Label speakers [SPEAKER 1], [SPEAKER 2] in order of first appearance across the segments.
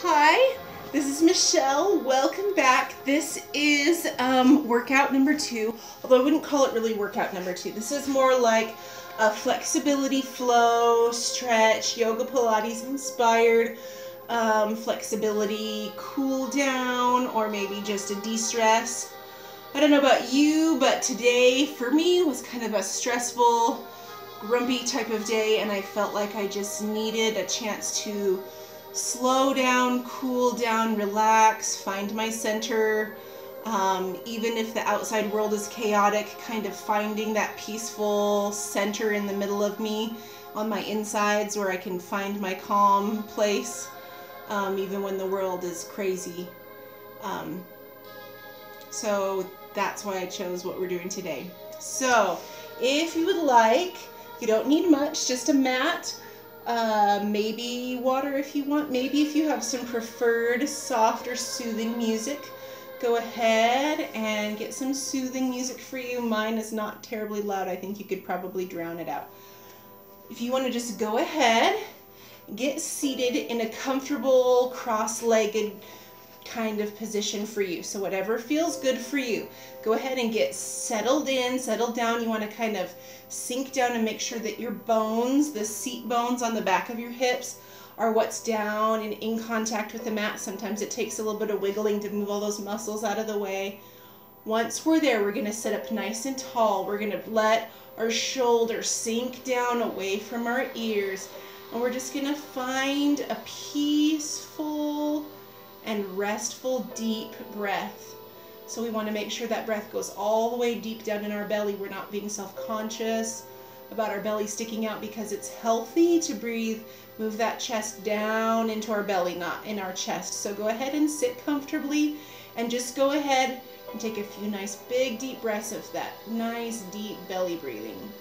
[SPEAKER 1] Hi, this is Michelle. Welcome back. This is workout number 2, although I wouldn't call it really workout number 2. This is more like a flexibility flow, stretch, yoga Pilates inspired flexibility cool down, or maybe just a de-stress. I don't know about you, but today for me was kind of a stressful, grumpy type of day, and I felt like I just needed a chance to slow down, cool down, relax, find my center. Even if the outside world is chaotic, kind of finding that peaceful center in the middle of me on my insides where I can find my calm place, even when the world is crazy. So that's why I chose what we're doing today. So if you would like, you don't need much, just a mat, maybe water if you want, maybe if you have some preferred soft or soothing music, go ahead and get some soothing music for you. Mine is not terribly loud. I think you could probably drown it out. If you want to just go ahead, get seated in a comfortable cross-legged kind of position for you. So whatever feels good for you. Go ahead and get settled in, settled down. You want to kind of sink down and make sure that your bones, the seat bones on the back of your hips, are what's down and in contact with the mat. Sometimes it takes a little bit of wiggling to move all those muscles out of the way. Once we're there, we're going to sit up nice and tall. We're going to let our shoulders sink down away from our ears. And we're just going to find a peaceful and restful deep breath. So we want to make sure that breath goes all the way deep down in our belly. We're not being self-conscious about our belly sticking out, because it's healthy to breathe. Move that chest down into our belly, not in our chest. So go ahead and sit comfortably and just go ahead and take a few nice big deep breaths of that nice deep belly breathing.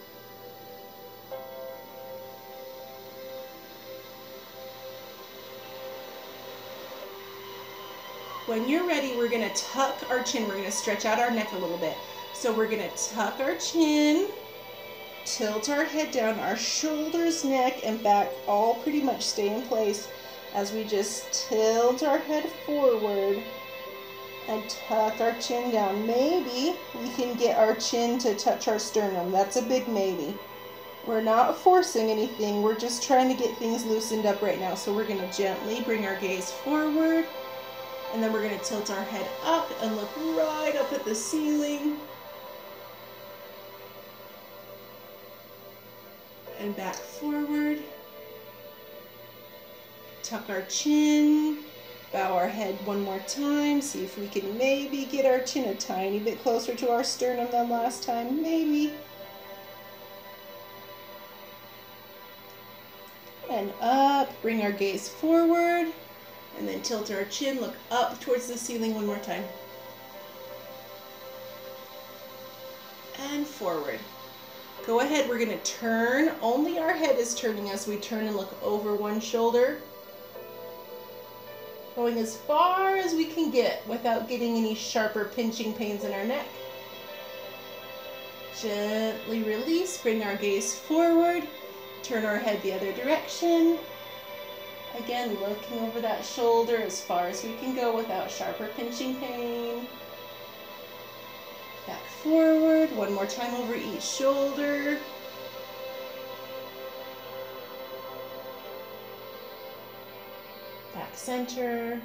[SPEAKER 1] When you're ready, we're going to tuck our chin. We're going to stretch out our neck a little bit. So we're going to tuck our chin, tilt our head down, our shoulders, neck, and back all pretty much stay in place as we just tilt our head forward and tuck our chin down. Maybe we can get our chin to touch our sternum. That's a big maybe. We're not forcing anything. We're just trying to get things loosened up right now. So we're going to gently bring our gaze forward. And then we're going to tilt our head up and look right up at the ceiling. And back forward. Tuck our chin. Bow our head one more time. See if we can maybe get our chin a tiny bit closer to our sternum than last time. Maybe. And up. Bring our gaze forward. And then tilt our chin, look up towards the ceiling one more time. And forward. Go ahead, we're going to turn. Only our head is turning as we turn and look over one shoulder. Going as far as we can get without getting any sharp or pinching pains in our neck. Gently release, bring our gaze forward. Turn our head the other direction. Again, looking over that shoulder as far as we can go without sharp or pinching pain. Back forward, one more time over each shoulder. Back center.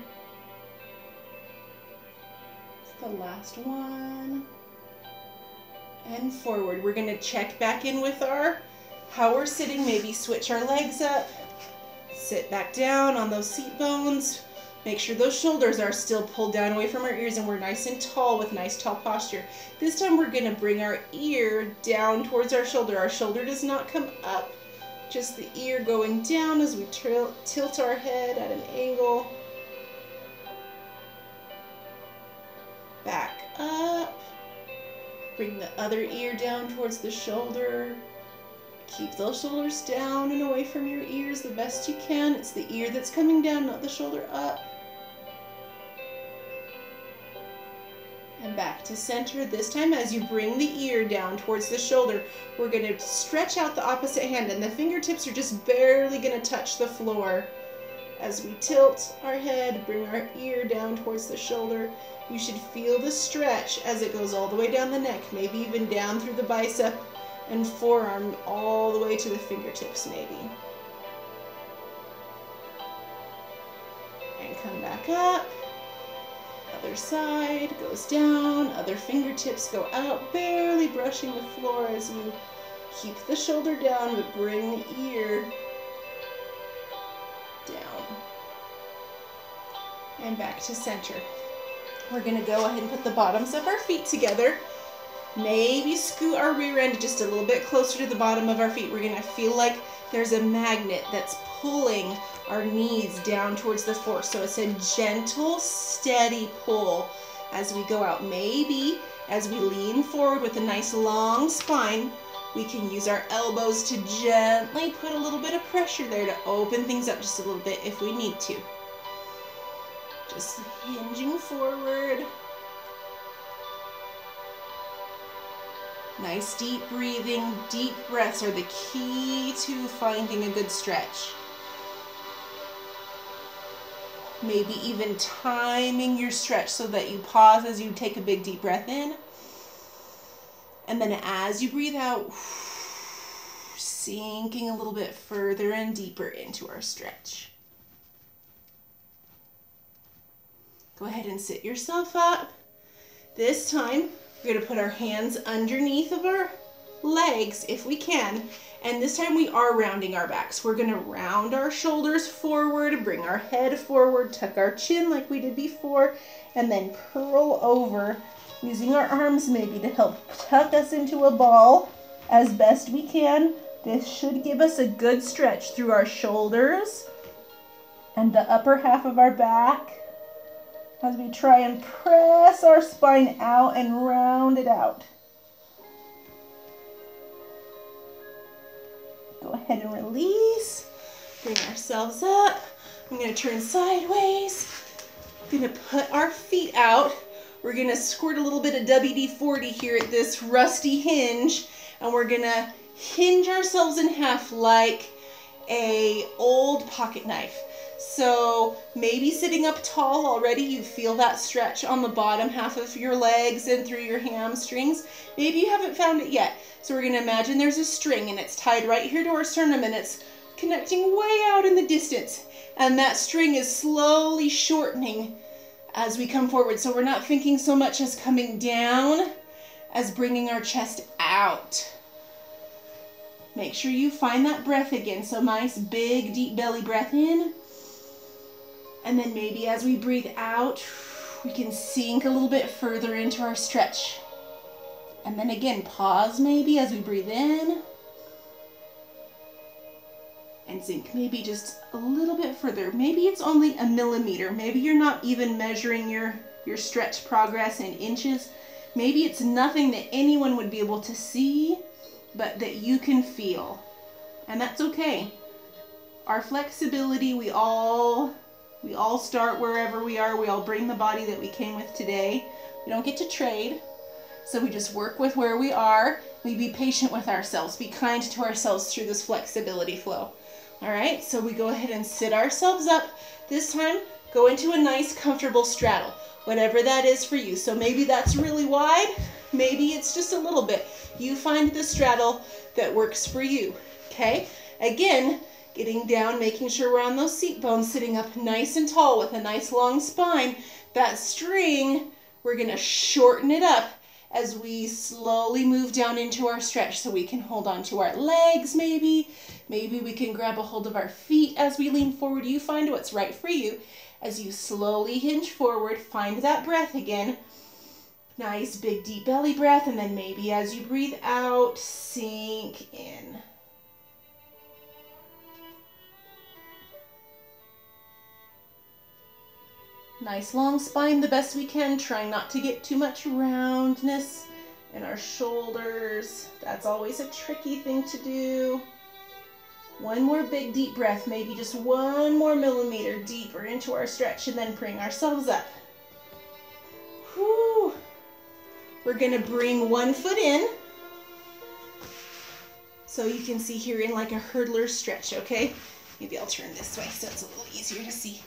[SPEAKER 1] It's the last one. And forward. We're going to check back in with how we're sitting. Maybe switch our legs up. Sit back down on those seat bones. Make sure those shoulders are still pulled down away from our ears and we're nice and tall with nice tall posture. This time we're going to bring our ear down towards our shoulder. Our shoulder does not come up, just the ear going down as we tilt our head at an angle. Back up. Bring the other ear down towards the shoulder. Keep those shoulders down and away from your ears the best you can. It's the ear that's coming down, not the shoulder up. And back to center. This time, as you bring the ear down towards the shoulder, we're going to stretch out the opposite hand, and the fingertips are just barely going to touch the floor As we tilt our head, bring our ear down towards the shoulder, you should feel the stretch as it goes all the way down the neck, maybe even down through the bicep and forearm all the way to the fingertips maybe. And come back up. Other side goes down, other fingertips go out, barely brushing the floor as you keep the shoulder down but bring the ear down. And back to center. We're going to go ahead and put the bottoms of our feet together. Maybe scoot our rear end just a little bit closer to the bottom of our feet. We're going to feel like there's a magnet that's pulling our knees down towards the floor. So it's a gentle, steady pull as we go out. Maybe as we lean forward with a nice long spine, we can use our elbows to gently put a little bit of pressure there to open things up just a little bit if we need to. Just hinging forward. Nice deep breathing. Deep breaths are the key to finding a good stretch. Maybe even timing your stretch so that you pause as you take a big deep breath in. And then as you breathe out, sinking a little bit further and deeper into our stretch. Go ahead and sit yourself up. This time, we're going to put our hands underneath of our legs if we can. And this time we are rounding our backs. We're going to round our shoulders forward, bring our head forward, tuck our chin like we did before, and then curl over, using our arms maybe to help tuck us into a ball as best we can. This should give us a good stretch through our shoulders and the upper half of our back as we try and press our spine out and round it out. Go ahead and release. Bring ourselves up. I'm going to turn sideways. I'm going to put our feet out. We're going to squirt a little bit of WD-40 here at this rusty hinge, and we're going to hinge ourselves in half like an old pocket knife. So maybe sitting up tall already, you feel that stretch on the bottom half of your legs and through your hamstrings. Maybe you haven't found it yet. So we're going to imagine there's a string and it's tied right here to our sternum and it's connecting way out in the distance. And that string is slowly shortening as we come forward. So we're not thinking so much as coming down as bringing our chest out. Make sure you find that breath again. So nice big deep belly breath in. And then maybe as we breathe out, we can sink a little bit further into our stretch. And then again, pause maybe as we breathe in. And sink maybe just a little bit further. Maybe it's only a millimeter. Maybe you're not even measuring your stretch progress in inches. Maybe it's nothing that anyone would be able to see, but that you can feel. And that's okay. Our flexibility, we all start wherever we are. We all bring the body that we came with today. We don't get to trade. So we just work with where we are. We be patient with ourselves. Be kind to ourselves through this flexibility flow. All right, so we go ahead and sit ourselves up. This time, go into a nice, comfortable straddle, whatever that is for you. So maybe that's really wide. Maybe it's just a little bit. You find the straddle that works for you, okay? Again, getting down, making sure we're on those seat bones, sitting up nice and tall with a nice long spine. That string, we're going to shorten it up as we slowly move down into our stretch so we can hold on to our legs maybe. Maybe we can grab a hold of our feet as we lean forward. You find what's right for you. As you slowly hinge forward, find that breath again. Nice big deep belly breath, and then maybe as you breathe out, sink in. Nice long spine the best we can, trying not to get too much roundness in our shoulders. That's always a tricky thing to do. One more big deep breath, maybe just one more millimeter deeper into our stretch, and then bring ourselves up. Whew. We're going to bring one foot in. So you can see here in like a hurdler stretch, okay? Maybe I'll turn this way so it's a little easier to see.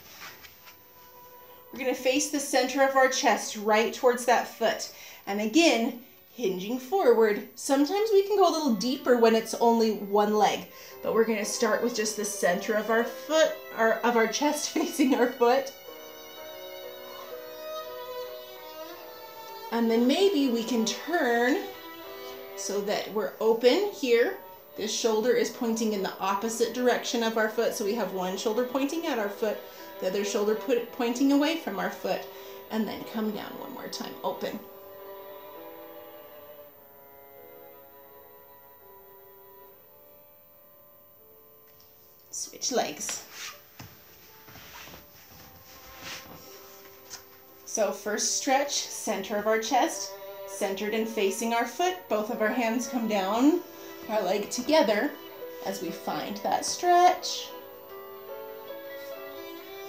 [SPEAKER 1] We're going to face the center of our chest right towards that foot. And again, hinging forward. Sometimes we can go a little deeper when it's only one leg, but we're going to start with just the center of our foot, of our chest facing our foot. And then maybe we can turn so that we're open here. This shoulder is pointing in the opposite direction of our foot. So we have one shoulder pointing at our foot, the other shoulder pointing away from our foot, and then come down one more time, open. Switch legs. So first stretch, center of our chest, centered and facing our foot. Both of our hands come down, our leg together as we find that stretch.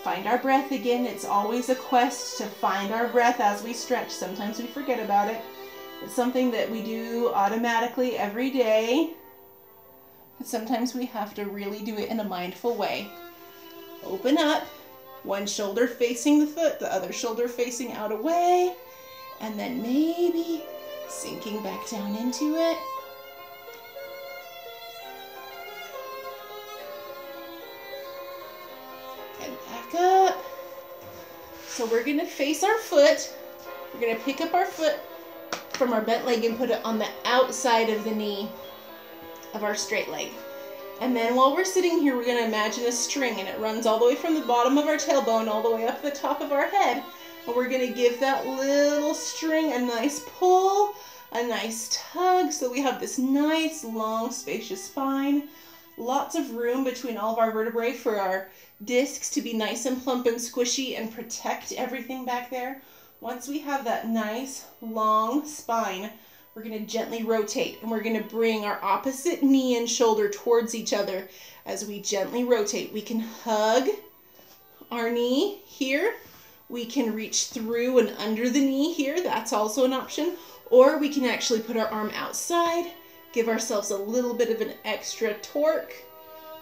[SPEAKER 1] Find our breath again. It's always a quest to find our breath as we stretch. Sometimes we forget about it. It's something that we do automatically every day. But sometimes we have to really do it in a mindful way. Open up, one shoulder facing the foot, the other shoulder facing out away, and then maybe sinking back down into it. And back up. So we're going to face our foot. We're going to pick up our foot from our bent leg and put it on the outside of the knee of our straight leg. And then while we're sitting here, we're going to imagine a string, and it runs all the way from the bottom of our tailbone all the way up the top of our head. And we're going to give that little string a nice pull, a nice tug, so we have this nice, long, spacious spine. Lots of room between all of our vertebrae for our discs to be nice and plump and squishy and protect everything back there. Once we have that nice, long spine, we're going to gently rotate, and we're going to bring our opposite knee and shoulder towards each other as we gently rotate. We can hug our knee here. We can reach through and under the knee here. That's also an option. Or we can actually put our arm outside, give ourselves a little bit of an extra torque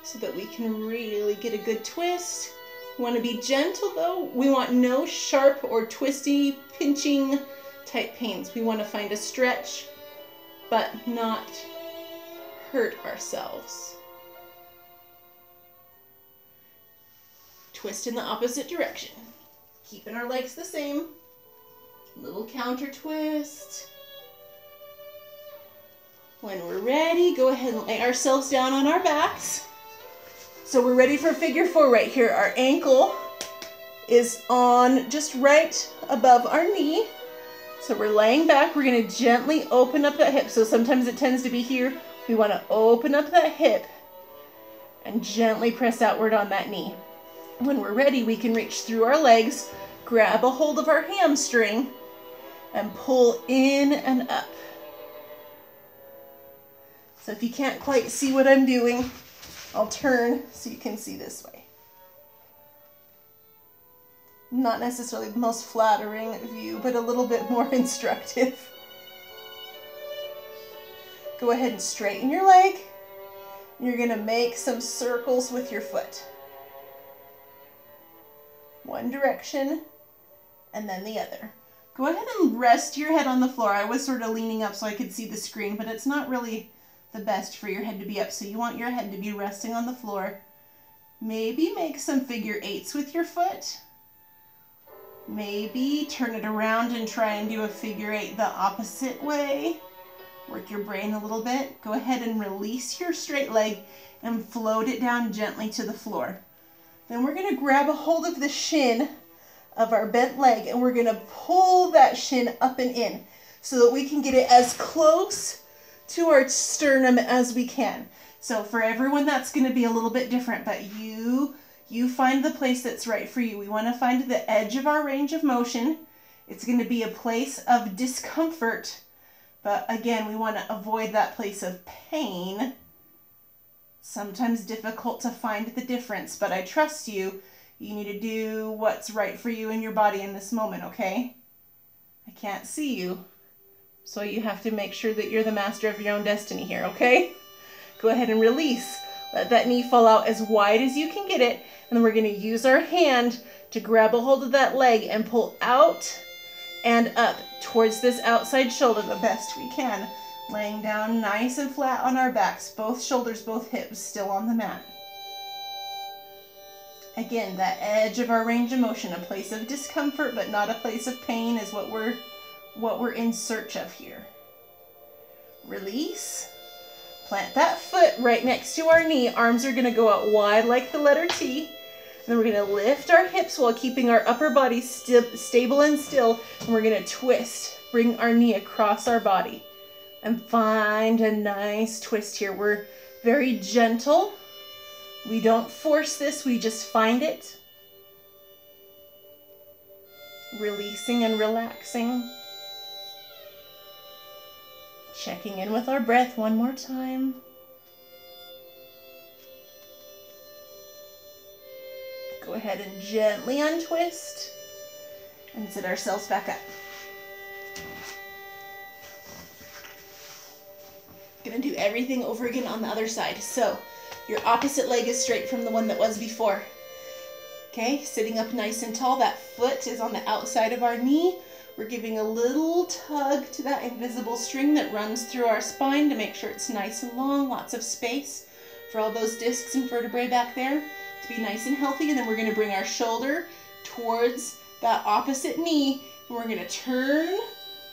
[SPEAKER 1] so that we can really get a good twist. We want to be gentle though. We want no sharp or twisty, pinching type pains. We want to find a stretch, but not hurt ourselves. Twist in the opposite direction. Keeping our legs the same. Little counter twist. When we're ready, go ahead and lay ourselves down on our backs. So we're ready for figure four right here. Our ankle is on just right above our knee. So we're laying back. We're going to gently open up that hip. So sometimes it tends to be here. We want to open up that hip and gently press outward on that knee. When we're ready, we can reach through our legs, grab a hold of our hamstring, and pull in and up. So if you can't quite see what I'm doing, I'll turn so you can see this way. Not necessarily the most flattering view, but a little bit more instructive. Go ahead and straighten your leg. You're going to make some circles with your foot. One direction and then the other. Go ahead and rest your head on the floor. I was sort of leaning up so I could see the screen, but it's not really the best for your head to be up. So you want your head to be resting on the floor. Maybe make some figure eights with your foot. Maybe turn it around and try and do a figure eight the opposite way. Work your brain a little bit. Go ahead and release your straight leg and float it down gently to the floor. Then we're going to grab a hold of the shin of our bent leg, and we're going to pull that shin up and in so that we can get it as close to our sternum as we can. So for everyone that's going to be a little bit different, but you find the place that's right for you. We want to find the edge of our range of motion. It's going to be a place of discomfort, but again, we want to avoid that place of pain. Sometimes difficult to find the difference, but I trust you. You need to do what's right for you and your body in this moment, okay? I can't see you, so you have to make sure that you're the master of your own destiny here, okay? Go ahead and release. Let that knee fall out as wide as you can get it. And then we're going to use our hand to grab a hold of that leg and pull out and up towards this outside shoulder the best we can. Laying down nice and flat on our backs, both shoulders, both hips still on the mat. Again, that edge of our range of motion, a place of discomfort but not a place of pain, is what we're in search of here. Release. Plant that foot right next to our knee. Arms are going to go out wide like the letter T. And then we're going to lift our hips while keeping our upper body stable and still. And we're going to twist. Bring our knee across our body. And find a nice twist here. We're very gentle. We don't force this. We just find it. Releasing and relaxing. Checking in with our breath one more time. Go ahead and gently untwist and sit ourselves back up. Gonna do everything over again on the other side. So your opposite leg is straight from the one that was before. Okay, sitting up nice and tall. That foot is on the outside of our knee. We're giving a little tug to that invisible string that runs through our spine to make sure it's nice and long, lots of space for all those discs and vertebrae back there to be nice and healthy. And then we're going to bring our shoulder towards that opposite knee, and we're going to turn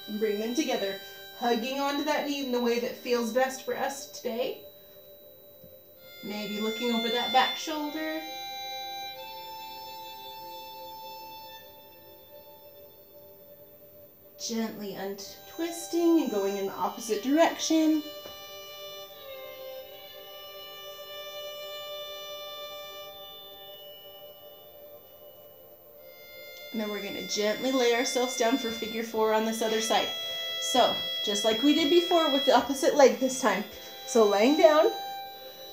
[SPEAKER 1] and bring them together, hugging onto that knee in the way that feels best for us today. Maybe looking over that back shoulder. Gently untwisting and going in the opposite direction. And then we're going to gently lay ourselves down for figure 4 on this other side. So, just like we did before with the opposite leg this time. So laying down,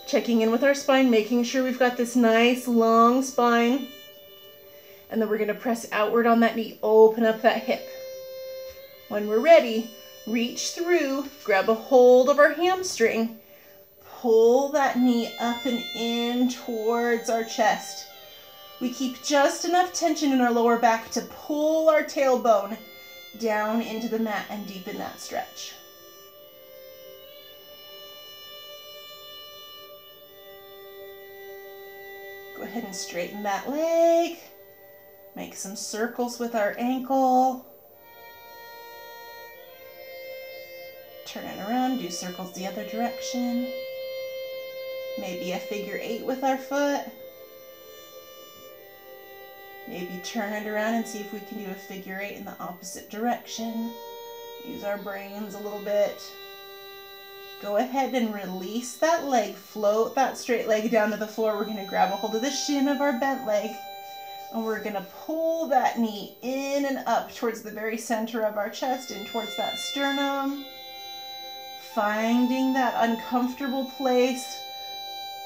[SPEAKER 1] checking in with our spine, making sure we've got this nice long spine. And then we're going to press outward on that knee, open up that hip. When we're ready, reach through, grab a hold of our hamstring, pull that knee up and in towards our chest. We keep just enough tension in our lower back to pull our tailbone down into the mat and deepen that stretch. Go ahead and straighten that leg. Make some circles with our ankle. Turn it around, do circles the other direction. Maybe a figure 8 with our foot. Maybe turn it around and see if we can do a figure 8 in the opposite direction. Use our brains a little bit. Go ahead and release that leg. Float that straight leg down to the floor. We're going to grab a hold of the shin of our bent leg. And we're going to pull that knee in and up towards the very center of our chest and towards that sternum. Finding that uncomfortable place,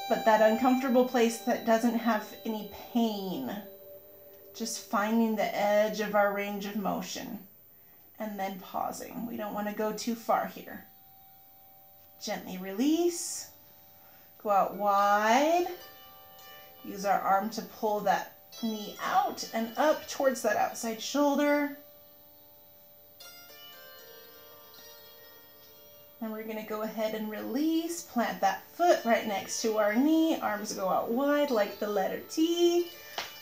[SPEAKER 1] but that uncomfortable place that doesn't have any pain. Just finding the edge of our range of motion and then pausing. We don't want to go too far here. Gently release. Go out wide. Use our arm to pull that knee out and up towards that outside shoulder. And we're going to go ahead and release. Plant that foot right next to our knee. Arms go out wide like the letter T.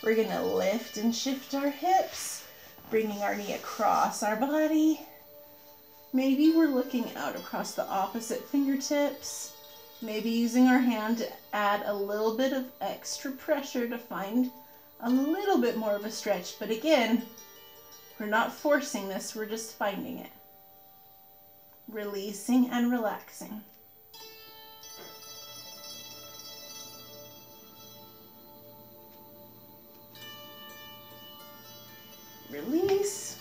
[SPEAKER 1] We're going to lift and shift our hips, bringing our knee across our body. Maybe we're looking out across the opposite fingertips. Maybe using our hand to add a little bit of extra pressure to find a little bit more of a stretch. But again, we're not forcing this, we're just finding it. Releasing and relaxing. Release.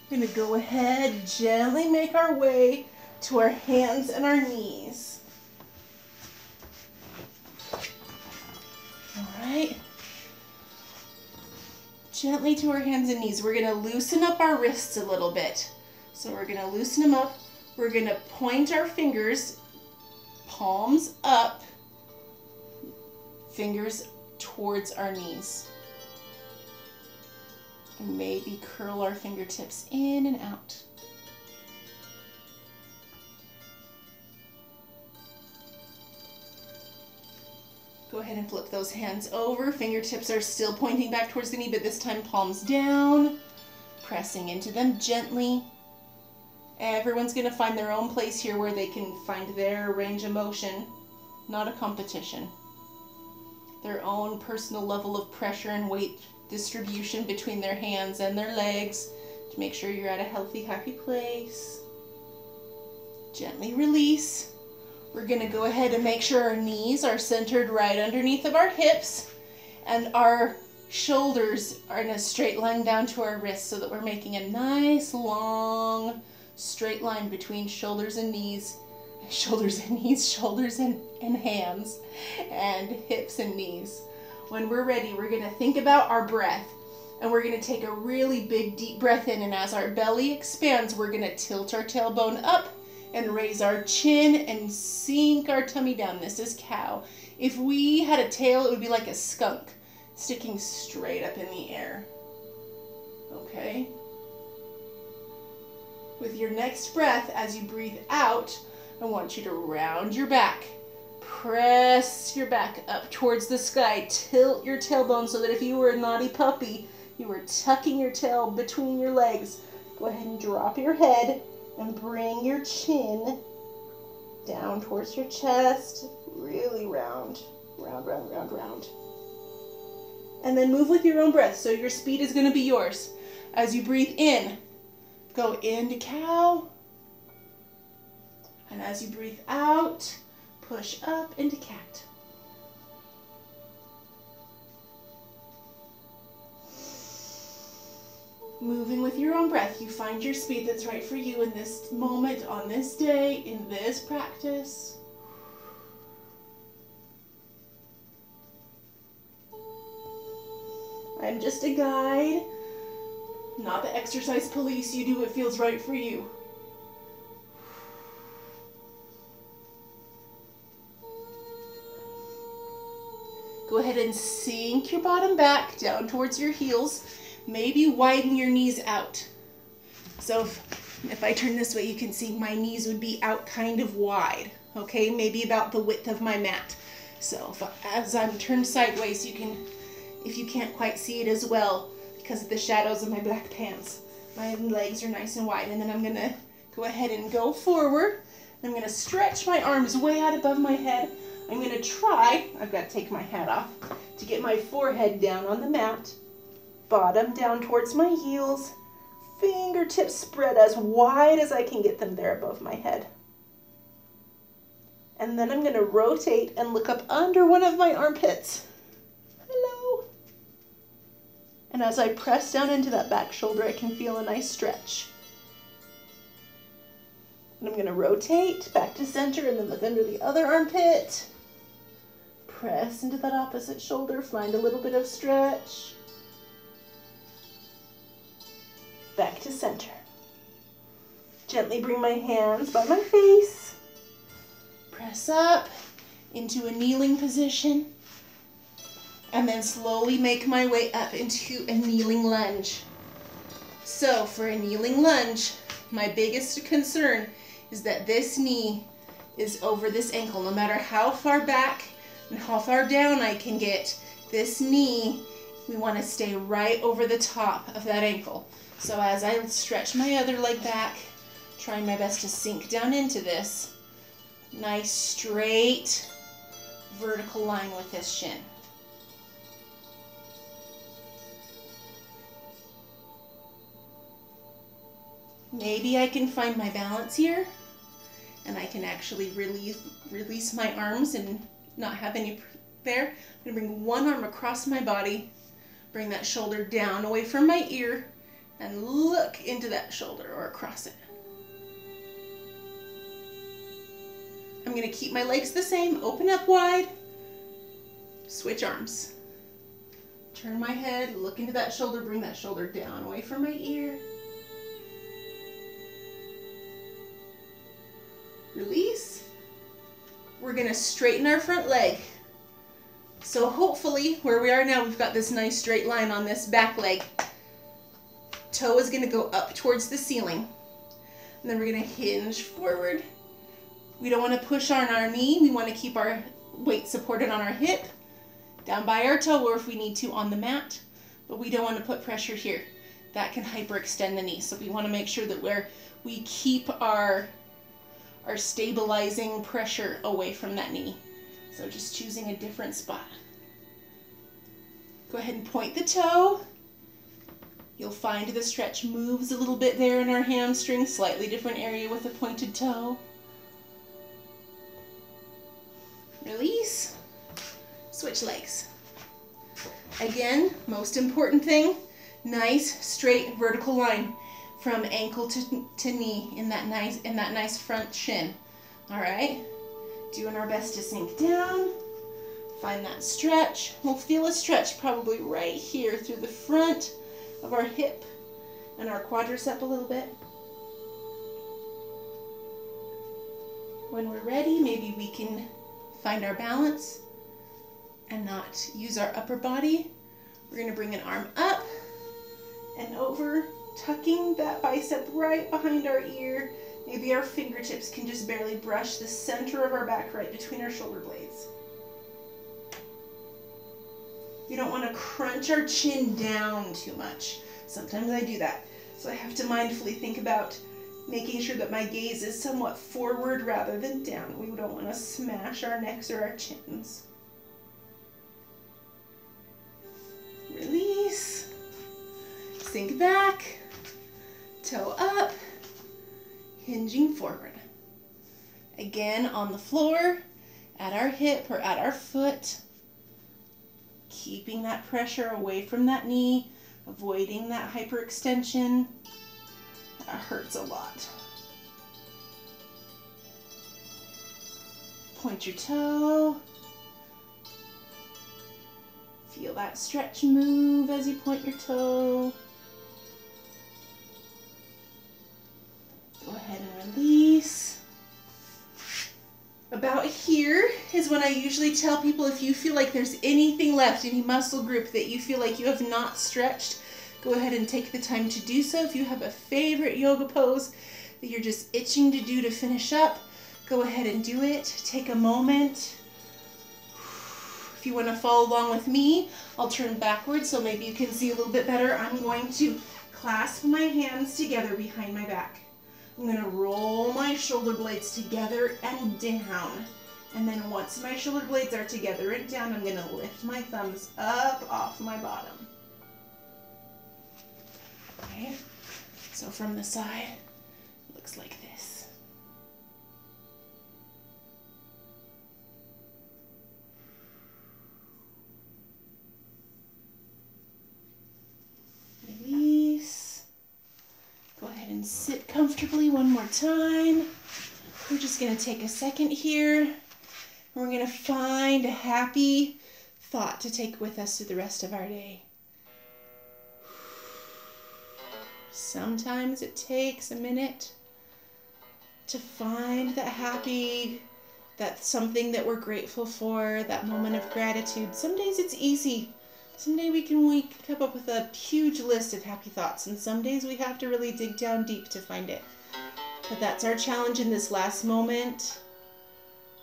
[SPEAKER 1] We're going to go ahead, gently make our way to our hands and our knees. All right. Gently to our hands and knees. We're going to loosen up our wrists a little bit. So we're going to loosen them up. We're going to point our fingers, palms up, fingers towards our knees. And maybe curl our fingertips in and out. Go ahead and flip those hands over. Fingertips are still pointing back towards the knee, but this time palms down, pressing into them gently. Everyone's going to find their own place here where they can find their range of motion, not a competition. Their own personal level of pressure and weight distribution between their hands and their legs to make sure you're at a healthy, happy place. Gently release. We're going to go ahead and make sure our knees are centered right underneath of our hips and our shoulders are in a straight line down to our wrists so that we're making a nice long straight line between shoulders and knees, shoulders and hands, and hips and knees. When we're ready, we're going to think about our breath and we're going to take a really big deep breath in, and as our belly expands, we're going to tilt our tailbone up and raise our chin and sink our tummy down. This is cow. If we had a tail, it would be like a skunk sticking straight up in the air. Okay? With your next breath, as you breathe out, I want you to round your back. Press your back up towards the sky. Tilt your tailbone so that if you were a naughty puppy, you were tucking your tail between your legs. Go ahead and drop your head and bring your chin down towards your chest. Really round. Round, round, round, round. And then move with your own breath. So your speed is going to be yours. As you breathe in, go into cow. And as you breathe out, push up into cat. Moving with your own breath, you find your speed that's right for you in this moment, on this day, in this practice. I'm just a guide, not the exercise police. You do what feels right for you. Go ahead and sink your bottom back down towards your heels. Maybe widen your knees out. So if I turn this way, you can see my knees would be out kind of wide, okay? Maybe about the width of my mat. So as I'm turned sideways, you can, if you can't quite see it as well, because of the shadows of my black pants, my legs are nice and wide. And then I'm gonna go ahead and go forward. I'm gonna stretch my arms way out above my head. I'm gonna try, I've got to take my hat off, to get my forehead down on the mat. Bottom down towards my heels, fingertips spread as wide as I can get them there above my head. And then I'm going to rotate and look up under one of my armpits. Hello. And as I press down into that back shoulder, I can feel a nice stretch. And I'm going to rotate back to center and then look under the other armpit. Press into that opposite shoulder, find a little bit of stretch. Back to center. Gently bring my hands by my face. Press up into a kneeling position. And then slowly make my way up into a kneeling lunge. So for a kneeling lunge, my biggest concern is that this knee is over this ankle. No matter how far back and how far down I can get, this knee, we want to stay right over the top of that ankle. So as I stretch my other leg back, trying my best to sink down into this nice straight vertical line with this shin. Maybe I can find my balance here and I can actually release my arms and not have any there. I'm going to bring one arm across my body, bring that shoulder down away from my ear, and look into that shoulder or across it. I'm going to keep my legs the same, open up wide, switch arms. Turn my head, look into that shoulder, bring that shoulder down away from my ear. Release. We're going to straighten our front leg. So hopefully where we are now, we've got this nice straight line on this back leg. Toe is going to go up towards the ceiling. And then we're going to hinge forward. We don't want to push on our knee. We want to keep our weight supported on our hip, down by our toe, or if we need to on the mat. But we don't want to put pressure here. That can hyperextend the knee. So we want to make sure that we keep our stabilizing pressure away from that knee. So just choosing a different spot. Go ahead and point the toe. You'll find the stretch moves a little bit there in our hamstring, slightly different area with a pointed toe. Release. Switch legs. Again, most important thing, nice straight vertical line from ankle to knee in that nice front shin. All right, doing our best to sink down. Find that stretch. We'll feel a stretch probably right here through the front of our hip and our quadricep a little bit. When we're ready, maybe we can find our balance and not use our upper body. We're going to bring an arm up and over, tucking that bicep right behind our ear. Maybe our fingertips can just barely brush the center of our back right between our shoulder blades. We don't want to crunch our chin down too much. Sometimes I do that. So I have to mindfully think about making sure that my gaze is somewhat forward rather than down. We don't want to smash our necks or our chins. Release. Sink back. Toe up. Hinging forward. Again on the floor, at our hip or at our foot. Keeping that pressure away from that knee, avoiding that hyperextension. That hurts a lot. Point your toe. Feel that stretch move as you point your toe. Go ahead and release. About here is when I usually tell people if you feel like there's anything left, any muscle group that you feel like you have not stretched, go ahead and take the time to do so. If you have a favorite yoga pose that you're just itching to do to finish up, go ahead and do it. Take a moment. If you want to follow along with me, I'll turn backwards so maybe you can see a little bit better. I'm going to clasp my hands together behind my back. I'm going to roll my shoulder blades together and down. And then once my shoulder blades are together and down, I'm going to lift my thumbs up off my bottom. Okay, so from the side, it looks like this. Release. Go ahead and sit comfortably one more time. We're just going to take a second here. And we're going to find a happy thought to take with us through the rest of our day. Sometimes it takes a minute to find that something that we're grateful for, that moment of gratitude. Some days it's easy. Some days we can come up with a huge list of happy thoughts, and some days we have to really dig down deep to find it. But that's our challenge in this last moment,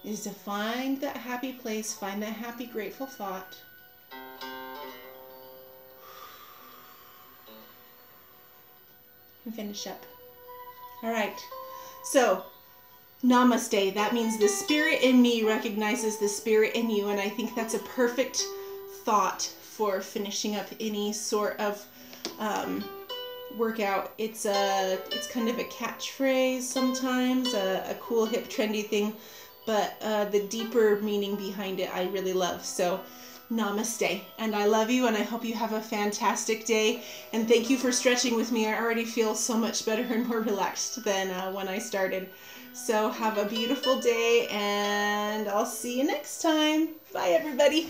[SPEAKER 1] is to find that happy place, find that happy, grateful thought. And finish up. All right. So, namaste. That means the spirit in me recognizes the spirit in you, and I think that's a perfect thought for finishing up any sort of workout. It's kind of a catchphrase sometimes, a cool hip trendy thing, but the deeper meaning behind it I really love. So namaste, and I love you, and I hope you have a fantastic day, and thank you for stretching with me. I already feel so much better and more relaxed than when I started. So have a beautiful day, and I'll see you next time. Bye everybody.